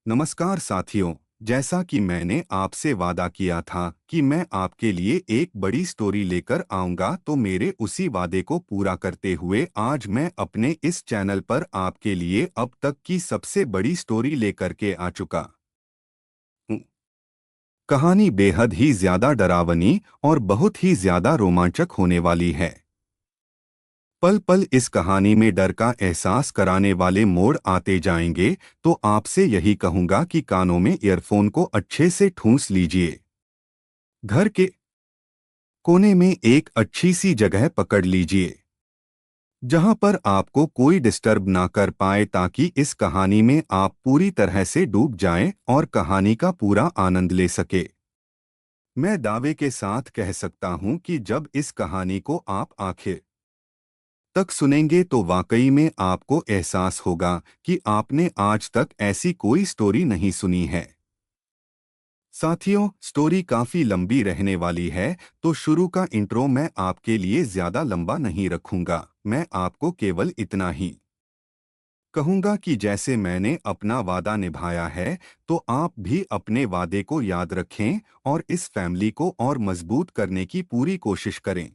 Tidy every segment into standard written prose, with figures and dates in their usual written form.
नमस्कार साथियों। जैसा कि मैंने आपसे वादा किया था कि मैं आपके लिए एक बड़ी स्टोरी लेकर आऊंगा, तो मेरे उसी वादे को पूरा करते हुए आज मैं अपने इस चैनल पर आपके लिए अब तक की सबसे बड़ी स्टोरी लेकर के आ चुका हूं। कहानी बेहद ही ज्यादा डरावनी और बहुत ही ज्यादा रोमांचक होने वाली है। पल पल इस कहानी में डर का एहसास कराने वाले मोड़ आते जाएंगे, तो आपसे यही कहूंगा कि कानों में ईयरफोन को अच्छे से ठूंस लीजिए। घर के कोने में एक अच्छी सी जगह पकड़ लीजिए जहां पर आपको कोई डिस्टर्ब ना कर पाए, ताकि इस कहानी में आप पूरी तरह से डूब जाएं और कहानी का पूरा आनंद ले सके। मैं दावे के साथ कह सकता हूं कि जब इस कहानी को आप आखिर तक सुनेंगे तो वाकई में आपको एहसास होगा कि आपने आज तक ऐसी कोई स्टोरी नहीं सुनी है। साथियों, स्टोरी काफी लंबी रहने वाली है, तो शुरू का इंट्रो मैं आपके लिए ज्यादा लंबा नहीं रखूंगा। मैं आपको केवल इतना ही कहूंगा कि जैसे मैंने अपना वादा निभाया है, तो आप भी अपने वादे को याद रखें और इस फैमिली को और मजबूत करने की पूरी कोशिश करें।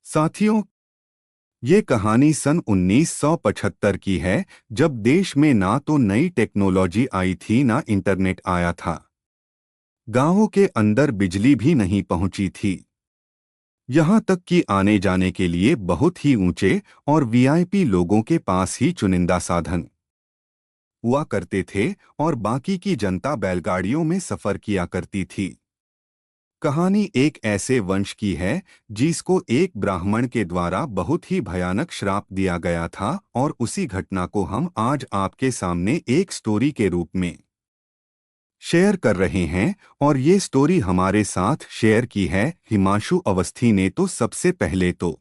साथियों, ये कहानी सन 1975 की है, जब देश में ना तो नई टेक्नोलॉजी आई थी ना इंटरनेट आया था। गांवों के अंदर बिजली भी नहीं पहुंची थी, यहां तक कि आने जाने के लिए बहुत ही ऊंचे और वीआईपी लोगों के पास ही चुनिंदा साधन हुआ करते थे और बाकी की जनता बैलगाड़ियों में सफर किया करती थी। कहानी एक ऐसे वंश की है जिसको एक ब्राह्मण के द्वारा बहुत ही भयानक श्राप दिया गया था, और उसी घटना को हम आज आपके सामने एक स्टोरी के रूप में शेयर कर रहे हैं। और ये स्टोरी हमारे साथ शेयर की है हिमांशु अवस्थी ने। तो सबसे पहले तो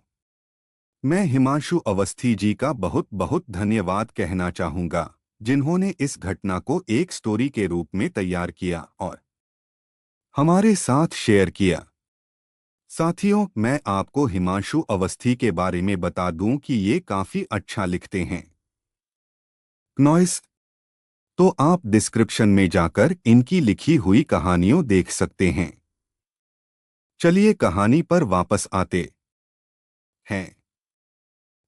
मैं हिमांशु अवस्थी जी का बहुत बहुत धन्यवाद कहना चाहूंगा, जिन्होंने इस घटना को एक स्टोरी के रूप में तैयार किया और हमारे साथ शेयर किया। साथियों, मैं आपको हिमांशु अवस्थी के बारे में बता दूं कि ये काफी अच्छा लिखते हैं। नॉइस। तो आप डिस्क्रिप्शन में जाकर इनकी लिखी हुई कहानियों देख सकते हैं। चलिए कहानी पर वापस आते हैं।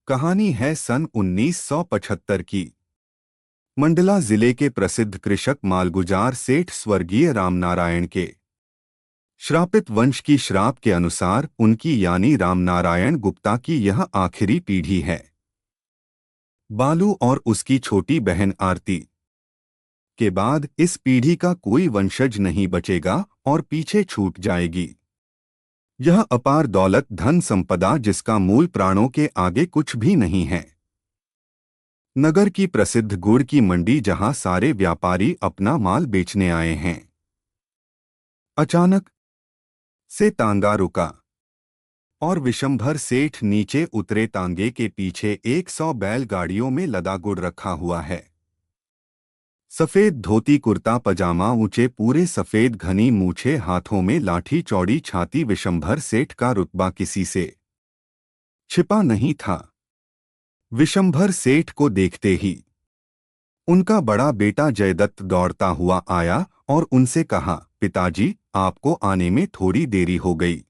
कहानी है सन 1975 की। मंडला जिले के प्रसिद्ध कृषक मालगुजार सेठ स्वर्गीय रामनारायण के श्रापित वंश की श्राप के अनुसार उनकी यानी रामनारायण गुप्ता की यह आखिरी पीढ़ी है। बालू और उसकी छोटी बहन आरती के बाद इस पीढ़ी का कोई वंशज नहीं बचेगा और पीछे छूट जाएगी यह अपार दौलत धन संपदा, जिसका मूल प्राणों के आगे कुछ भी नहीं है। नगर की प्रसिद्ध गुड़ की मंडी, जहां सारे व्यापारी अपना माल बेचने आए हैं। अचानक से तांगा रुका और विशंभर सेठ नीचे उतरे। तांगे के पीछे 100 बैलगाड़ियों में लदा गुड़ रखा हुआ है। सफेद धोती कुर्ता पजामा, ऊंचे पूरे सफेद, घनी मूछे, हाथों में लाठी, चौड़ी छाती। विशंभर सेठ का रुतबा किसी से छिपा नहीं था। विशंभर सेठ को देखते ही उनका बड़ा बेटा जयदत्त दौड़ता हुआ आया और उनसे कहा, पिताजी, आपको आने में थोड़ी देरी हो गई।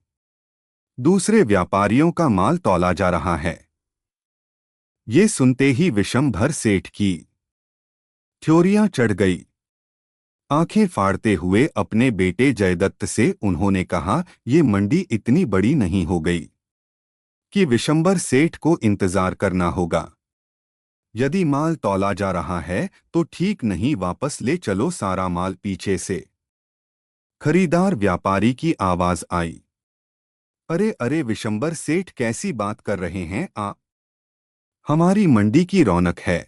दूसरे व्यापारियों का माल तौला जा रहा है। ये सुनते ही विशंभर सेठ की ठियोरियां चढ़ गई। आंखें फाड़ते हुए अपने बेटे जयदत्त से उन्होंने कहा, ये मंडी इतनी बड़ी नहीं हो गई कि विशंभर सेठ को इंतजार करना होगा। यदि माल तौला जा रहा है तो ठीक नहीं, वापस ले चलो सारा माल। पीछे से खरीदार व्यापारी की आवाज आई। अरे अरे विशंभर सेठ, कैसी बात कर रहे हैं आप? हमारी मंडी की रौनक है।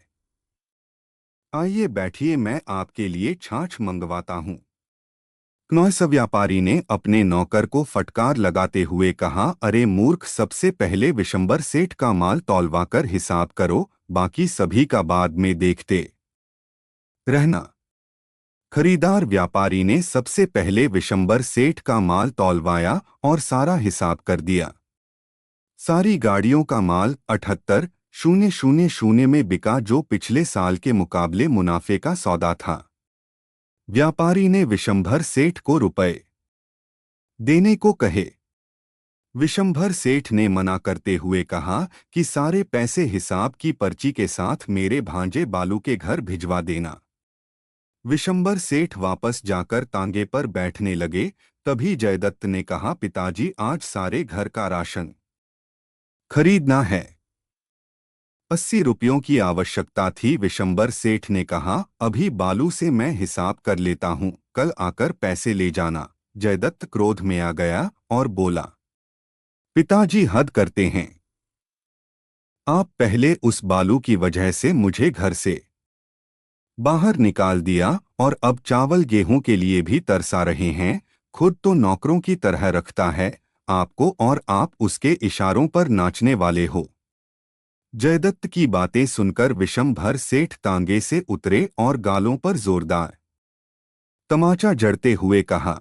आइए बैठिए, मैं आपके लिए छाछ मंगवाता हूँ। नौस व्यापारी ने अपने नौकर को फटकार लगाते हुए कहा, अरे मूर्ख, सबसे पहले विशंभर सेठ का माल तौलवाकर हिसाब करो, बाकी सभी का बाद में देखते रहना। खरीदार व्यापारी ने सबसे पहले विशंभर सेठ का माल तौलवाया और सारा हिसाब कर दिया। सारी गाड़ियों का माल 78,000 में बिका, जो पिछले साल के मुकाबले मुनाफे का सौदा था। व्यापारी ने विशंभर सेठ को रुपए देने को कहे। विशंभर सेठ ने मना करते हुए कहा कि सारे पैसे हिसाब की पर्ची के साथ मेरे भांजे बालू के घर भिजवा देना। विशंभर सेठ वापस जाकर तांगे पर बैठने लगे। तभी जयदत्त ने कहा, पिताजी आज सारे घर का राशन खरीदना है। 80 रुपयों की आवश्यकता थी। विशंभर सेठ ने कहा, अभी बालू से मैं हिसाब कर लेता हूं, कल आकर पैसे ले जाना। जयदत्त क्रोध में आ गया और बोला, पिताजी हद करते हैं। आप पहले उस बालू की वजह से मुझे घर से बाहर निकाल दिया और अब चावल गेहूं के लिए भी तरसा रहे हैं। खुद तो नौकरों की तरह रखता है आपको और आप उसके इशारों पर नाचने वाले हो। जयदत्त की बातें सुनकर विशंभर सेठ तांगे से उतरे और गालों पर जोरदार तमाचा जड़ते हुए कहा,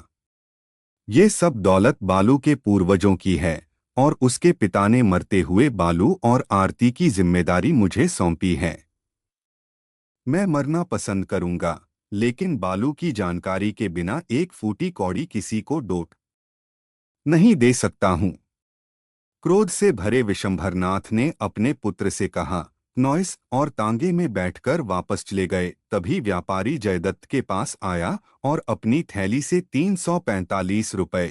ये सब दौलत बालू के पूर्वजों की है और उसके पिता ने मरते हुए बालू और आरती की जिम्मेदारी मुझे सौंपी है। मैं मरना पसंद करूंगा, लेकिन बालू की जानकारी के बिना एक फूटी कौड़ी किसी को डोट नहीं दे सकता हूं। क्रोध से भरे विशंभरनाथ ने अपने पुत्र से कहा, नॉइस, और तांगे में बैठकर वापस चले गए। तभी व्यापारी जयदत्त के पास आया और अपनी थैली से 345 रुपए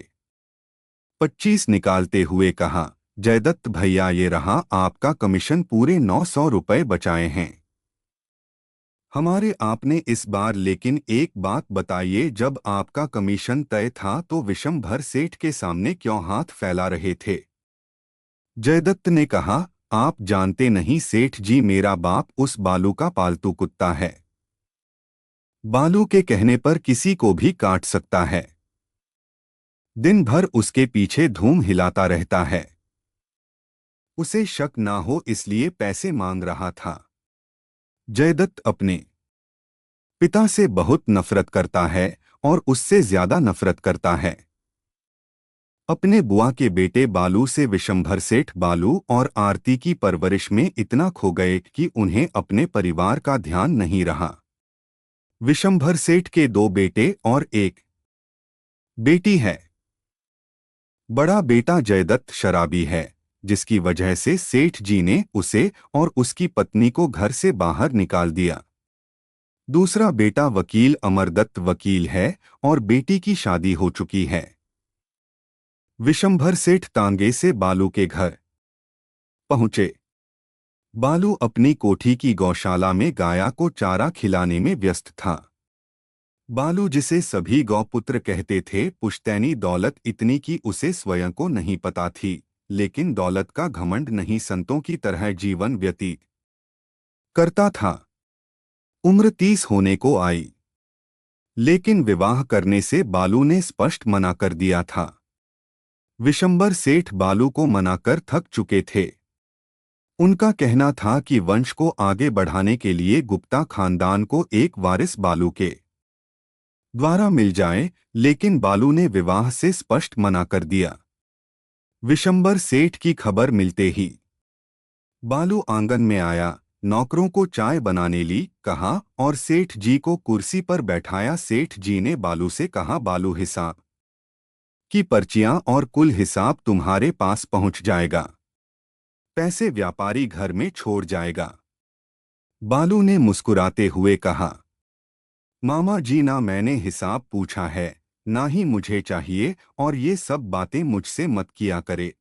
25 निकालते हुए कहा, जयदत्त भैया, ये रहा आपका कमीशन, पूरे 900 रुपए बचाए हैं हमारे आपने इस बार। लेकिन एक बात बताइए, जब आपका कमीशन तय था तो विशंभर सेठ के सामने क्यों हाथ फैला रहे थे? जयदत्त ने कहा, आप जानते नहीं सेठ जी, मेरा बाप उस बालू का पालतू कुत्ता है। बालू के कहने पर किसी को भी काट सकता है। दिन भर उसके पीछे धूम हिलाता रहता है। उसे शक ना हो इसलिए पैसे मांग रहा था। जयदत्त अपने पिता से बहुत नफरत करता है और उससे ज्यादा नफरत करता है अपने बुआ के बेटे बालू से। विशंभर सेठ बालू और आरती की परवरिश में इतना खो गए कि उन्हें अपने परिवार का ध्यान नहीं रहा। विशंभर सेठ के 2 बेटे और एक बेटी है। बड़ा बेटा जयदत्त शराबी है, जिसकी वजह से सेठ जी ने उसे और उसकी पत्नी को घर से बाहर निकाल दिया। दूसरा बेटा वकील अमरदत्त वकील है और बेटी की शादी हो चुकी है। विशंभर सेठ तांगे से बालू के घर पहुंचे। बालू अपनी कोठी की गौशाला में गाया को चारा खिलाने में व्यस्त था। बालू, जिसे सभी गौपुत्र कहते थे, पुश्तैनी दौलत इतनी की उसे स्वयं को नहीं पता थी, लेकिन दौलत का घमंड नहीं संतों की तरह जीवन व्यतीत करता था। उम्र 30 होने को आई, लेकिन विवाह करने से बालू ने स्पष्ट मना कर दिया था। विशंभर सेठ बालू को मनाकर थक चुके थे। उनका कहना था कि वंश को आगे बढ़ाने के लिए गुप्ता खानदान को एक वारिस बालू के द्वारा मिल जाए, लेकिन बालू ने विवाह से स्पष्ट मना कर दिया। विशंभर सेठ की खबर मिलते ही बालू आंगन में आया, नौकरों को चाय बनाने ली कहा और सेठ जी को कुर्सी पर बैठाया। सेठ जी ने बालू से कहा, बालू, हिसाब की पर्चियां और कुल हिसाब तुम्हारे पास पहुंच जाएगा, पैसे व्यापारी घर में छोड़ जाएगा। बालू ने मुस्कुराते हुए कहा, मामा जी, ना मैंने हिसाब पूछा है, ना ही मुझे चाहिए, और ये सब बातें मुझसे मत किया करे।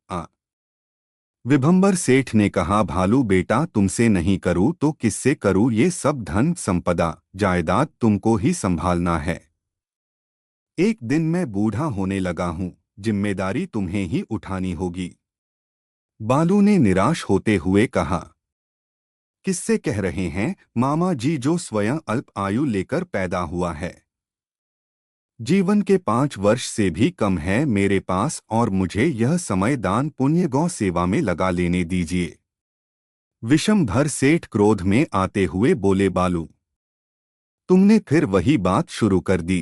विभंबर सेठ ने कहा, भालू बेटा, तुमसे नहीं करूं तो किससे करूं? ये सब धन संपदा जायदाद तुमको ही संभालना है। एक दिन मैं बूढ़ा होने लगा हूं, जिम्मेदारी तुम्हें ही उठानी होगी। बालू ने निराश होते हुए कहा, किससे कह रहे हैं मामा जी, जो स्वयं अल्प आयु लेकर पैदा हुआ है? जीवन के 5 वर्ष से भी कम है मेरे पास, और मुझे यह समय दान पुण्य गौ सेवा में लगा लेने दीजिए। विशंभर सेठ क्रोध में आते हुए बोले, बालू, तुमने फिर वही बात शुरू कर दी।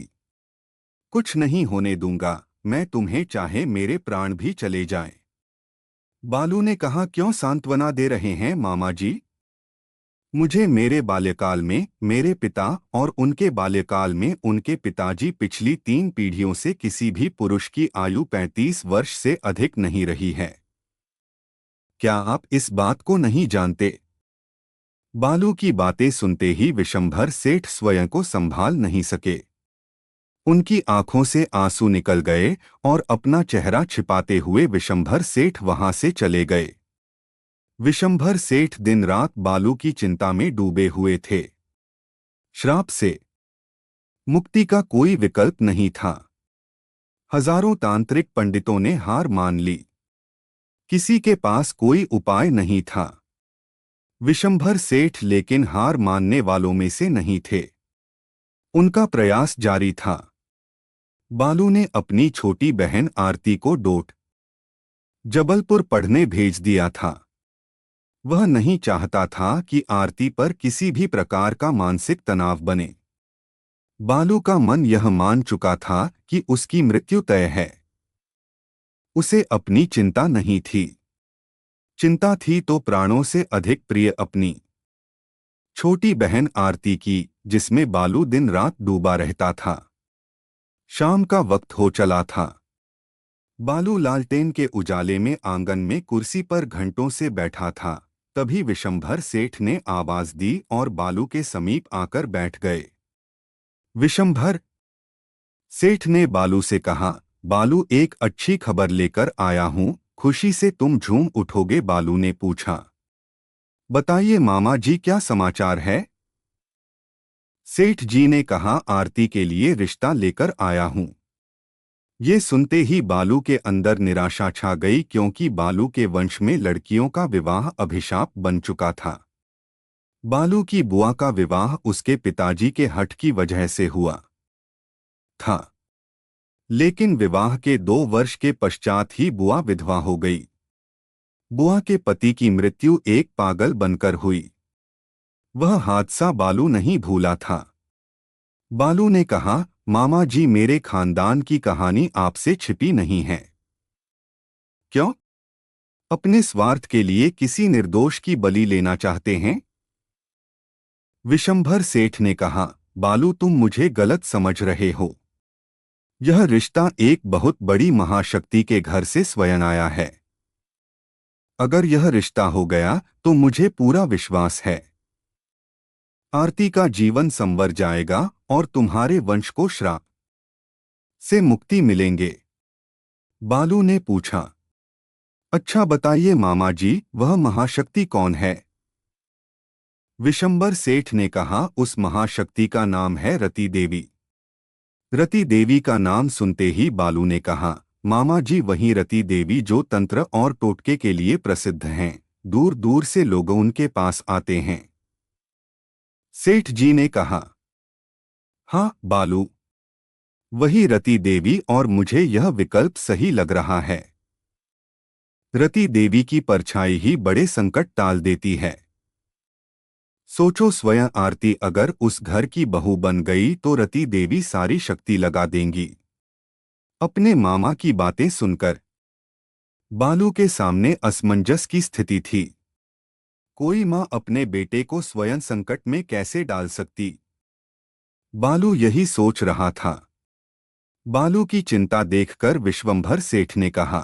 कुछ नहीं होने दूंगा मैं तुम्हें, चाहे मेरे प्राण भी चले जाएं। बालू ने कहा, क्यों सांत्वना दे रहे हैं मामा जी? मुझे मेरे बाल्यकाल में मेरे पिता और उनके बाल्यकाल में उनके पिताजी पिछली 3 पीढ़ियों से किसी भी पुरुष की आयु 35 वर्ष से अधिक नहीं रही है। क्या आप इस बात को नहीं जानते? बालू की बातें सुनते ही विशंभर सेठ स्वयं को संभाल नहीं सके। उनकी आंखों से आंसू निकल गए और अपना चेहरा छिपाते हुए विशंभर सेठ वहां से चले गए। विशंभर सेठ दिन रात बालू की चिंता में डूबे हुए थे। श्राप से मुक्ति का कोई विकल्प नहीं था। हजारों तांत्रिक पंडितों ने हार मान ली। किसी के पास कोई उपाय नहीं था। विशंभर सेठ लेकिन हार मानने वालों में से नहीं थे। उनका प्रयास जारी था। बालू ने अपनी छोटी बहन आरती को डोट जबलपुर पढ़ने भेज दिया था। वह नहीं चाहता था कि आरती पर किसी भी प्रकार का मानसिक तनाव बने। बालू का मन यह मान चुका था कि उसकी मृत्यु तय है। उसे अपनी चिंता नहीं थी। चिंता थी तो प्राणों से अधिक प्रिय अपनी छोटी बहन आरती की, जिसमें बालू दिन रात डूबा रहता था। शाम का वक्त हो चला था। बालू लालटेन के उजाले में आंगन में कुर्सी पर घंटों से बैठा था। तभी विशंभर सेठ ने आवाज दी और बालू के समीप आकर बैठ गए। विशंभर सेठ ने बालू से कहा, बालू एक अच्छी खबर लेकर आया हूं, खुशी से तुम झूम उठोगे। बालू ने पूछा, बताइए मामा जी, क्या समाचार है? सेठ जी ने कहा, आरती के लिए रिश्ता लेकर आया हूं। ये सुनते ही बालू के अंदर निराशा छा गई, क्योंकि बालू के वंश में लड़कियों का विवाह अभिशाप बन चुका था। बालू की बुआ का विवाह उसके पिताजी के हठ की वजह से हुआ था, लेकिन विवाह के 2 वर्ष के पश्चात ही बुआ विधवा हो गई। बुआ के पति की मृत्यु एक पागल बनकर हुई। वह हादसा बालू नहीं भूला था। बालू ने कहा, मामा जी, मेरे खानदान की कहानी आपसे छिपी नहीं है। क्यों? अपने स्वार्थ के लिए किसी निर्दोष की बलि लेना चाहते हैं? विशंभर सेठ ने कहा, बालू, तुम मुझे गलत समझ रहे हो। यह रिश्ता एक बहुत बड़ी महाशक्ति के घर से स्वयं आया है। अगर यह रिश्ता हो गया तो मुझे पूरा विश्वास है, आरती का जीवन संवर जाएगा और तुम्हारे वंश को श्राप से मुक्ति मिलेंगे। बालू ने पूछा, अच्छा बताइए मामा जी, वह महाशक्ति कौन है? विशंभर सेठ ने कहा, उस महाशक्ति का नाम है रति देवी। रति देवी का नाम सुनते ही बालू ने कहा, मामा जी, वही रति देवी जो तंत्र और टोटके के लिए प्रसिद्ध हैं। दूर दूर से लोग उनके पास आते हैं। सेठ जी ने कहा, हाँ बालू, वही रति देवी, और मुझे यह विकल्प सही लग रहा है। रति देवी की परछाई ही बड़े संकट टाल देती है। सोचो, स्वयं आरती अगर उस घर की बहू बन गई तो रति देवी सारी शक्ति लगा देंगी। अपने मामा की बातें सुनकर बालू के सामने असमंजस की स्थिति थी। कोई मां अपने बेटे को स्वयं संकट में कैसे डाल सकती? बालू यही सोच रहा था। बालू की चिंता देखकर विश्वंभर सेठ ने कहा,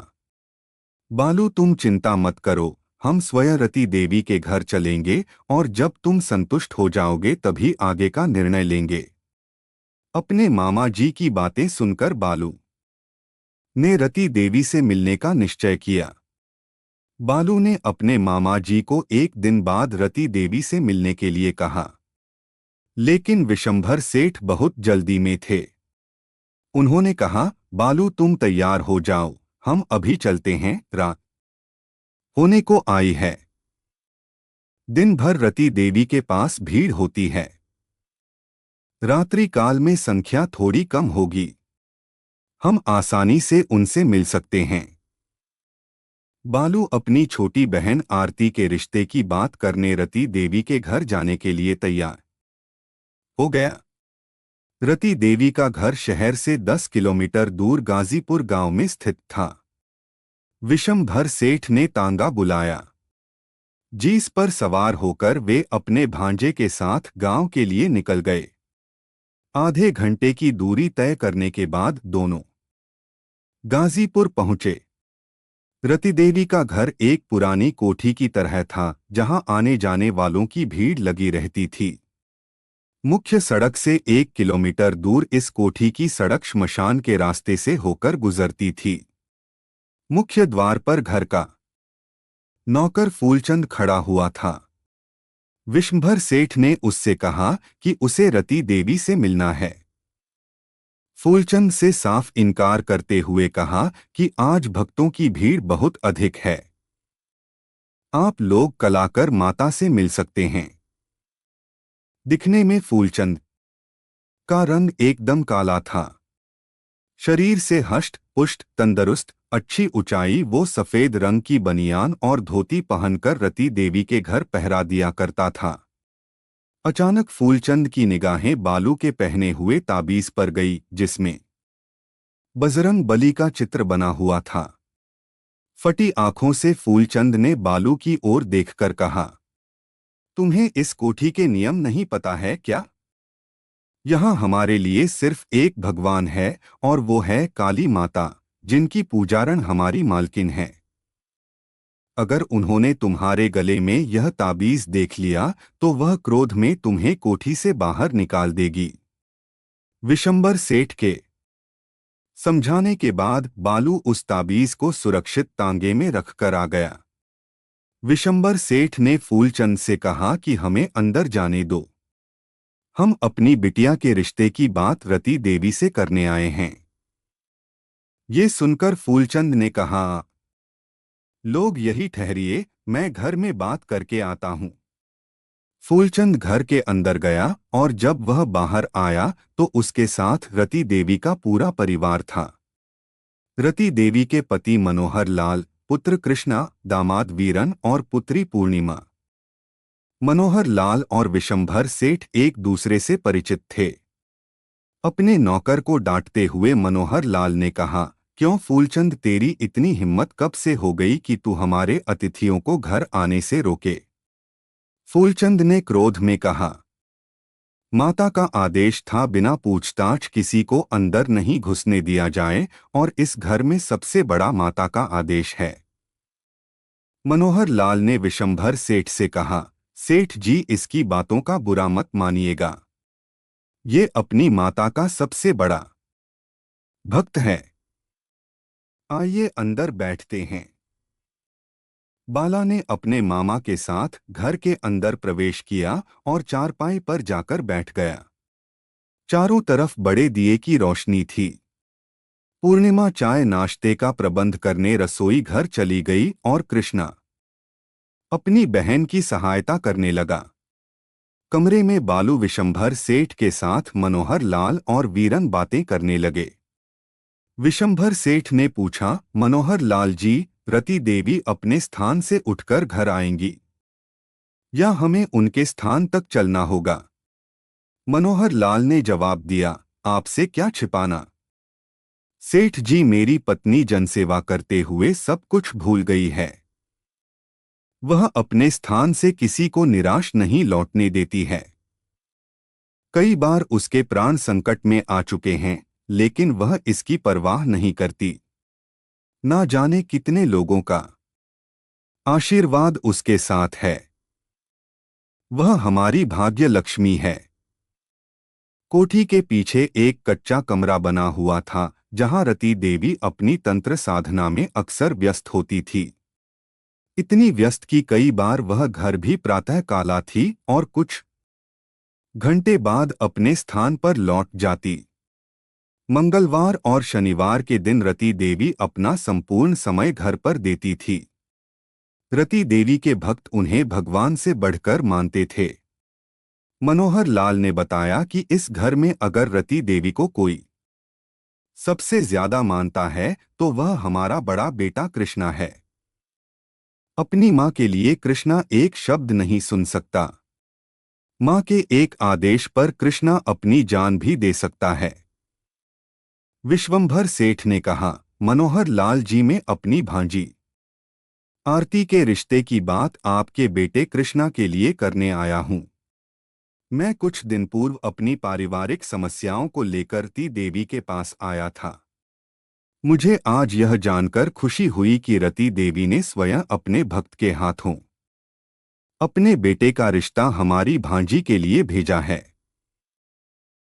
बालू, तुम चिंता मत करो, हम स्वयं रति देवी के घर चलेंगे और जब तुम संतुष्ट हो जाओगे तभी आगे का निर्णय लेंगे। अपने मामा जी की बातें सुनकर बालू ने रति देवी से मिलने का निश्चय किया। बालू ने अपने मामा जी को एक दिन बाद रति देवी से मिलने के लिए कहा, लेकिन विशंभर सेठ बहुत जल्दी में थे। उन्होंने कहा, बालू, तुम तैयार हो जाओ, हम अभी चलते हैं, रात होने को आई है। दिन भर रति देवी के पास भीड़ होती है। रात्रि काल में संख्या थोड़ी कम होगी, हम आसानी से उनसे मिल सकते हैं। बालू अपनी छोटी बहन आरती के रिश्ते की बात करने रति देवी के घर जाने के लिए तैयार हो गया। रति देवी का घर शहर से 10 किलोमीटर दूर गाजीपुर गांव में स्थित था। विशंभर सेठ ने तांगा बुलाया। जीस पर सवार होकर वे अपने भांजे के साथ गांव के लिए निकल गए। आधे घंटे की दूरी तय करने के बाद दोनों गाजीपुर पहुंचे। रतिदेवी का घर एक पुरानी कोठी की तरह था, जहां आने जाने वालों की भीड़ लगी रहती थी। मुख्य सड़क से 1 किलोमीटर दूर इस कोठी की सड़क श्मशान के रास्ते से होकर गुजरती थी। मुख्य द्वार पर घर का नौकर फूलचंद खड़ा हुआ था। विश्वंभर सेठ ने उससे कहा कि उसे रति देवी से मिलना है। फूलचंद से साफ इनकार करते हुए कहा कि आज भक्तों की भीड़ बहुत अधिक है, आप लोग कल आकर माता से मिल सकते हैं। दिखने में फूलचंद का रंग एकदम काला था। शरीर से हष्ट पुष्ट तंदुरुस्त, अच्छी ऊंचाई, वो सफेद रंग की बनियान और धोती पहनकर रति देवी के घर पहरा दिया करता था। अचानक फूलचंद की निगाहें बालू के पहने हुए ताबीज पर गई, जिसमें बजरंग बली का चित्र बना हुआ था। फटी आंखों से फूलचंद ने बालू की ओर देखकर कहा, तुम्हें इस कोठी के नियम नहीं पता है क्या? यहाँ हमारे लिए सिर्फ एक भगवान है, और वो है काली माता, जिनकी पूजारण हमारी मालकिन है। अगर उन्होंने तुम्हारे गले में यह ताबीज देख लिया तो वह क्रोध में तुम्हें कोठी से बाहर निकाल देगी। विशंबर सेठ के समझाने के बाद बालू उस ताबीज को सुरक्षित तांगे में रखकर आ गया। विशंबर सेठ ने फूलचंद से कहा कि हमें अंदर जाने दो, हम अपनी बिटिया के रिश्ते की बात रति देवी से करने आए हैं। ये सुनकर फूलचंद ने कहा, लोग यही ठहरिए, मैं घर में बात करके आता हूं। फूलचंद घर के अंदर गया और जब वह बाहर आया तो उसके साथ रति देवी का पूरा परिवार था। रति देवी के पति मनोहर लाल, पुत्र कृष्णा, दामाद वीरन और पुत्री पूर्णिमा। मनोहर लाल और विशंभर सेठ एक दूसरे से परिचित थे। अपने नौकर को डांटते हुए मनोहर लाल ने कहा, क्यों फूलचंद, तेरी इतनी हिम्मत कब से हो गई कि तू हमारे अतिथियों को घर आने से रोके? फूलचंद ने क्रोध में कहा, माता का आदेश था बिना पूछताछ किसी को अंदर नहीं घुसने दिया जाए, और इस घर में सबसे बड़ा माता का आदेश है। मनोहर लाल ने विशंभर सेठ से कहा, सेठ जी, इसकी बातों का बुरा मत मानिएगा, ये अपनी माता का सबसे बड़ा भक्त है। आइए अंदर बैठते हैं। बाला ने अपने मामा के साथ घर के अंदर प्रवेश किया और चारपाई पर जाकर बैठ गया। चारों तरफ बड़े दिए की रोशनी थी। पूर्णिमा चाय नाश्ते का प्रबंध करने रसोई घर चली गई और कृष्णा अपनी बहन की सहायता करने लगा। कमरे में बालू विशंभर सेठ के साथ मनोहर लाल और वीरन बातें करने लगे। विशंभर सेठ ने पूछा, मनोहर लाल जी, रति देवी अपने स्थान से उठकर घर आएंगी या हमें उनके स्थान तक चलना होगा? मनोहर लाल ने जवाब दिया, आपसे क्या छिपाना। सेठ जी, मेरी पत्नी जनसेवा करते हुए सब कुछ भूल गई है। वह अपने स्थान से किसी को निराश नहीं लौटने देती है। कई बार उसके प्राण संकट में आ चुके हैं, लेकिन वह इसकी परवाह नहीं करती। ना जाने कितने लोगों का आशीर्वाद उसके साथ है। वह हमारी भाग्य लक्ष्मी है। कोठी के पीछे एक कच्चा कमरा बना हुआ था, जहां रति देवी अपनी तंत्र साधना में अक्सर व्यस्त होती थी। इतनी व्यस्त कि कई बार वह घर भी प्रातः काला थी और कुछ घंटे बाद अपने स्थान पर लौट जाती। मंगलवार और शनिवार के दिन रति देवी अपना संपूर्ण समय घर पर देती थी। रति देवी के भक्त उन्हें भगवान से बढ़कर मानते थे। मनोहर लाल ने बताया कि इस घर में अगर रति देवी को कोई सबसे ज्यादा मानता है तो वह हमारा बड़ा बेटा कृष्णा है। अपनी मां के लिए कृष्णा एक शब्द नहीं सुन सकता। मां के एक आदेश पर कृष्णा अपनी जान भी दे सकता है। विश्वंभर सेठ ने कहा, मनोहर लाल जी, में अपनी भांजी आरती के रिश्ते की बात आपके बेटे कृष्णा के लिए करने आया हूँ। मैं कुछ दिन पूर्व अपनी पारिवारिक समस्याओं को लेकर ती देवी के पास आया था। मुझे आज यह जानकर खुशी हुई कि रति देवी ने स्वयं अपने भक्त के हाथों अपने बेटे का रिश्ता हमारी भांजी के लिए भेजा है।